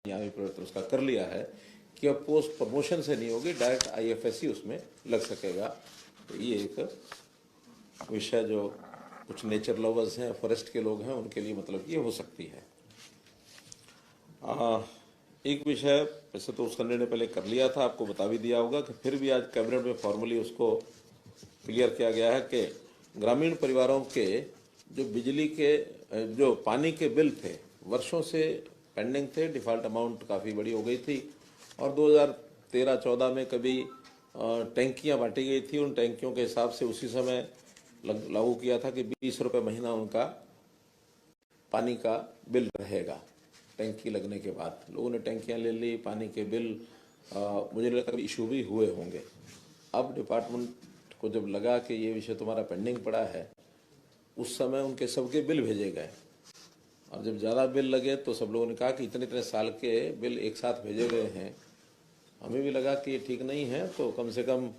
यहाँ भी परिवर्तन उसका कर लिया है कि अब पोस्ट प्रमोशन से नहीं होगी, डायरेक्ट आईएफएससी उसमें लग सकेगा। तो ये एक विषय जो कुछ नेचर लवर्स हैं, फॉरेस्ट के लोग हैं, उनके लिए मतलब ये हो सकती है। एक विषय वैसे तो उसका निर्णय पहले कर लिया था, आपको बता भी दिया होगा कि फिर भी आज कैबिनेट में फॉर्मली उसको क्लियर किया गया है कि ग्रामीण परिवारों के जो बिजली के जो पानी के बिल थे वर्षों से पेंडिंग थे, डिफॉल्ट अमाउंट काफ़ी बड़ी हो गई थी और 2013-14 में कभी टैंकियां बांटी गई थी, उन टैंकियों के हिसाब से उसी समय लागू किया था कि 20 रुपये महीना उनका पानी का बिल रहेगा। टैंकी लगने के बाद लोगों ने टैंकियां ले ली, पानी के बिल मुझे लगता है इशू भी हुए होंगे। अब डिपार्टमेंट को जब लगा कि ये विषय तुम्हारा पेंडिंग पड़ा है, उस समय उनके सबके बिल भेजे गए और जब ज़्यादा बिल लगे तो सब लोगों ने कहा कि इतने इतने साल के बिल एक साथ भेजे गए हैं। हमें भी लगा कि ये ठीक नहीं है, तो कम से कम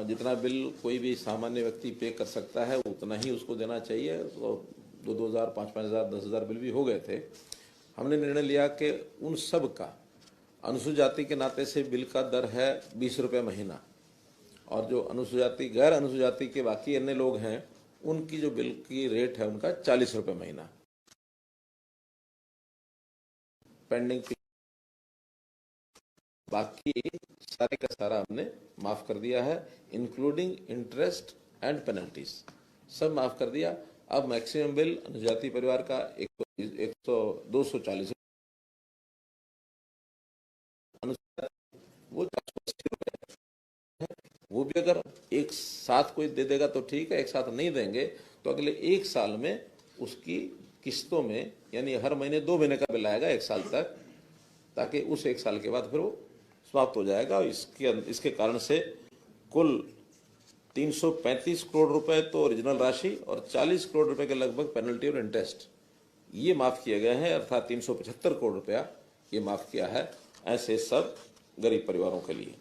जितना बिल कोई भी सामान्य व्यक्ति पे कर सकता है उतना ही उसको देना चाहिए। तो 2,000, 5,000, 10,000 बिल भी हो गए थे। हमने निर्णय लिया कि उन सब का अनुसूचित जाति के नाते से बिल का दर है 20 रुपये महीना और जो अनुसूचित जाति गैर अनुसूचित जाति के बाकी अन्य लोग हैं उनकी जो बिल की रेट है उनका 40 रुपये महीना पेंडिंग। बाकी सारे का सारा हमने माफ कर दिया है, इंक्लूडिंग इंटरेस्ट एंड पेनल्टीज सब माफ कर दिया। अब मैक्सिमम बिल अनुजाति परिवार का 240 वो 480 रुपये है। वो भी अगर एक साथ कोई दे देगा तो ठीक है, एक साथ नहीं देंगे तो अगले एक साल में उसकी किस्तों में यानी हर महीने 2 महीने का बिल आएगा एक साल तक, ताकि उस एक साल के बाद फिर वो समाप्त हो जाएगा। इसके कारण से कुल 335 करोड़ रुपए तो ओरिजिनल राशि और 40 करोड़ रुपए के लगभग पेनल्टी और इंटरेस्ट ये माफ किए गए हैं, अर्थात 375 करोड़ रुपया ये माफ किया है ऐसे सब गरीब परिवारों के लिए।